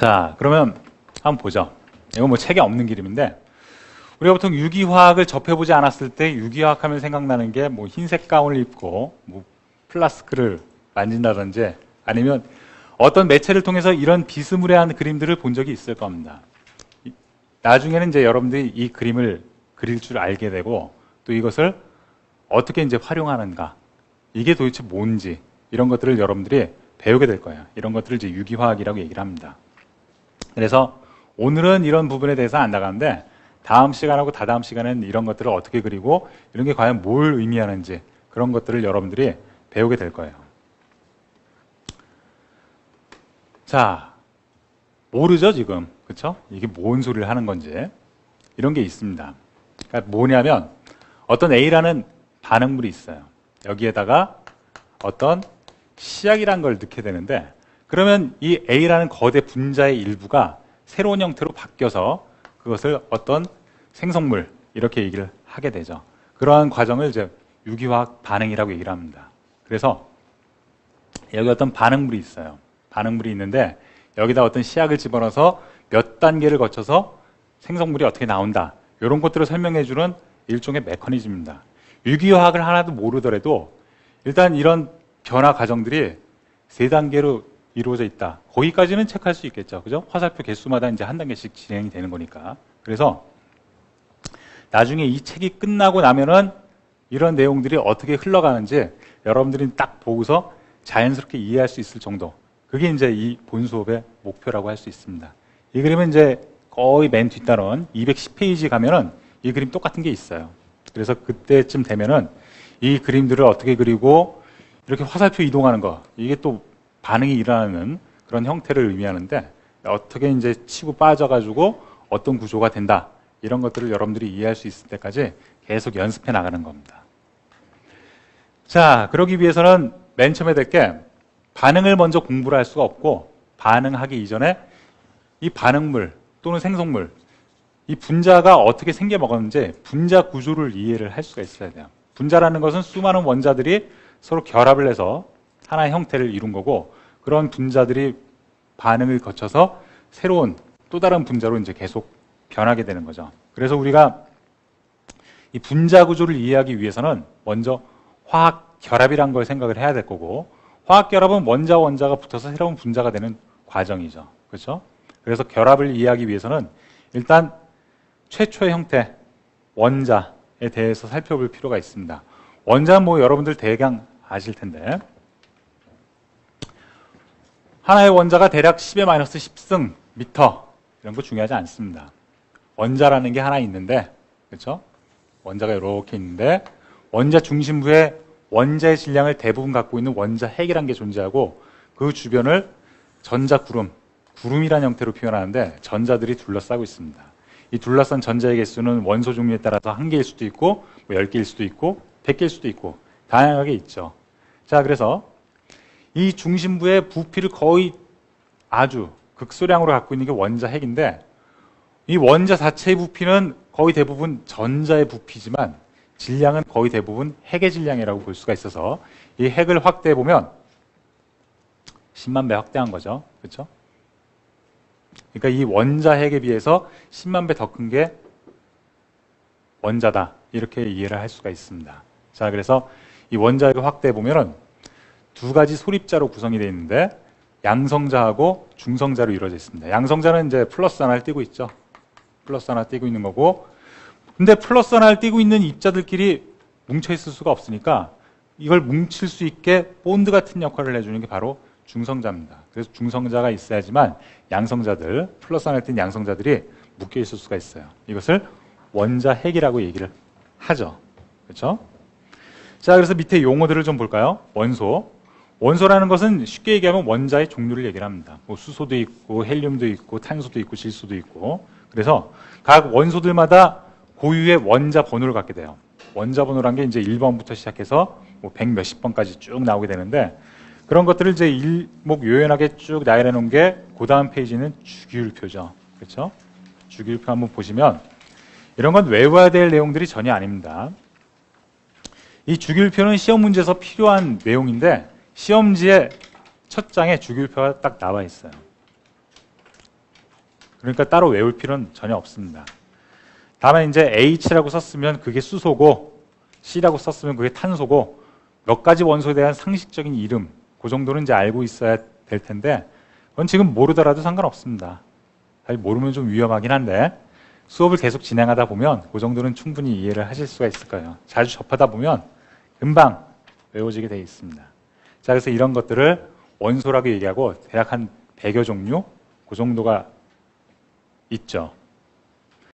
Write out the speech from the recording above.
자, 그러면 한번 보죠. 이건 뭐 책에 없는 그림인데, 우리가 보통 유기화학을 접해보지 않았을 때 유기화학 하면 생각나는 게 뭐 흰색 가운을 입고 뭐 플라스크를 만진다든지 아니면 어떤 매체를 통해서 이런 비스무리한 그림들을 본 적이 있을 겁니다. 나중에는 이제 여러분들이 이 그림을 그릴 줄 알게 되고 또 이것을 어떻게 이제 활용하는가, 이게 도대체 뭔지 이런 것들을 여러분들이 배우게 될 거예요. 이런 것들을 이제 유기화학이라고 얘기를 합니다. 그래서 오늘은 이런 부분에 대해서 안 나가는데 다음 시간하고 다다음 시간에는 이런 것들을 어떻게 그리고 이런 게 과연 뭘 의미하는지 그런 것들을 여러분들이 배우게 될 거예요. 자, 모르죠 지금, 그렇죠? 이게 뭔 소리를 하는 건지. 이런 게 있습니다. 그러니까 뭐냐면 어떤 A라는 반응물이 있어요. 여기에다가 어떤 시약이라는 걸 넣게 되는데, 그러면 이 A라는 거대 분자의 일부가 새로운 형태로 바뀌어서 그것을 어떤 생성물 이렇게 얘기를 하게 되죠. 그러한 과정을 이제 유기화학 반응이라고 얘기를 합니다. 그래서 여기 어떤 반응물이 있어요. 반응물이 있는데 여기다 어떤 시약을 집어넣어서 몇 단계를 거쳐서 생성물이 어떻게 나온다, 이런 것들을 설명해 주는 일종의 메커니즘입니다. 유기화학을 하나도 모르더라도 일단 이런 변화 과정들이 3단계로 이루어져 있다, 거기까지는 체크할 수 있겠죠. 그죠? 화살표 개수마다 이제 한 단계씩 진행이 되는 거니까. 그래서 나중에 이 책이 끝나고 나면은 이런 내용들이 어떻게 흘러가는지 여러분들이 딱 보고서 자연스럽게 이해할 수 있을 정도, 그게 이제 이 본 수업의 목표라고 할 수 있습니다. 이 그림은 이제 거의 맨 뒷단원 210페이지 가면은 이 그림 똑같은 게 있어요. 그래서 그때쯤 되면은 이 그림들을 어떻게 그리고 이렇게 화살표 이동하는 거, 이게 또 반응이 일어나는 그런 형태를 의미하는데 어떻게 이제 치고 빠져가지고 어떤 구조가 된다, 이런 것들을 여러분들이 이해할 수 있을 때까지 계속 연습해 나가는 겁니다. 자, 그러기 위해서는 맨 처음에 될 게 반응을 먼저 공부를 할 수가 없고, 반응하기 이전에 이 반응물 또는 생성물, 이 분자가 어떻게 생겨 먹었는지 분자 구조를 이해를 할 수가 있어야 돼요. 분자라는 것은 수많은 원자들이 서로 결합을 해서 하나의 형태를 이룬 거고, 그런 분자들이 반응을 거쳐서 새로운 또 다른 분자로 이제 계속 변하게 되는 거죠. 그래서 우리가 이 분자 구조를 이해하기 위해서는 먼저 화학 결합이란 걸 생각을 해야 될 거고, 화학 결합은 원자와 원자가 붙어서 새로운 분자가 되는 과정이죠. 그렇죠? 그래서 결합을 이해하기 위해서는 일단 최초의 형태 원자에 대해서 살펴볼 필요가 있습니다. 원자는 뭐 여러분들 대강 아실 텐데, 하나의 원자가 대략 10의 마이너스 10승 미터, 이런 거 중요하지 않습니다. 원자라는 게 하나 있는데, 그렇죠? 원자가 이렇게 있는데 원자 중심부에 원자의 질량을 대부분 갖고 있는 원자 핵이라는 게 존재하고, 그 주변을 전자 구름이라는 형태로 표현하는데 전자들이 둘러싸고 있습니다. 이 둘러싼 전자의 개수는 원소 종류에 따라서 1개일 수도 있고 뭐 10개일 수도 있고 100개일 수도 있고 다양하게 있죠. 자, 그래서 이 중심부의 부피를 거의 아주 극소량으로 갖고 있는 게 원자 핵인데, 이 원자 자체의 부피는 거의 대부분 전자의 부피지만 질량은 거의 대부분 핵의 질량이라고 볼 수가 있어서 이 핵을 확대해 보면 10만 배 확대한 거죠. 그렇죠? 그러니까 이 원자 핵에 비해서 10만 배 더 큰 게 원자다, 이렇게 이해를 할 수가 있습니다. 자, 그래서 이 원자 핵을 확대해 보면은 두 가지 소립자로 구성이 되어 있는데 양성자하고 중성자로 이루어져 있습니다. 양성자는 이제 플러스 하나를 띄고 있죠. 플러스 하나 띄고 있는 거고, 근데 플러스 하나를 띄고 있는 입자들끼리 뭉쳐 있을 수가 없으니까 이걸 뭉칠 수 있게 본드 같은 역할을 해주는 게 바로 중성자입니다. 그래서 중성자가 있어야지만 양성자들, 플러스 하나를 띈 양성자들이 묶여 있을 수가 있어요. 이것을 원자 핵이라고 얘기를 하죠. 그렇죠? 자, 그래서 밑에 용어들을 좀 볼까요? 원소. 원소라는 것은 쉽게 얘기하면 원자의 종류를 얘기를 합니다. 뭐 수소도 있고 헬륨도 있고 탄소도 있고 질소도 있고, 그래서 각 원소들마다 고유의 원자 번호를 갖게 돼요. 원자 번호란 게 이제 1번부터 시작해서 뭐 100 몇십 번까지 쭉 나오게 되는데, 그런 것들을 이제 일목요연하게 쭉 나열해 놓은 게 그 다음 페이지는 주기율표죠. 그렇죠? 주기율표 한번 보시면 이런 건 외워야 될 내용들이 전혀 아닙니다. 이 주기율표는 시험 문제에서 필요한 내용인데 시험지의 첫 장에 주기율표가 딱 나와 있어요. 그러니까 따로 외울 필요는 전혀 없습니다. 다만 이제 H라고 썼으면 그게 수소고 C라고 썼으면 그게 탄소고 몇 가지 원소에 대한 상식적인 이름 그 정도는 이제 알고 있어야 될 텐데 그건 지금 모르더라도 상관없습니다. 사실 모르면 좀 위험하긴 한데 수업을 계속 진행하다 보면 그 정도는 충분히 이해를 하실 수가 있을 거예요. 자주 접하다 보면 금방 외워지게 되어 있습니다. 자, 그래서 이런 것들을 원소라고 얘기하고 대략 한 100여 종류 그 정도가 있죠.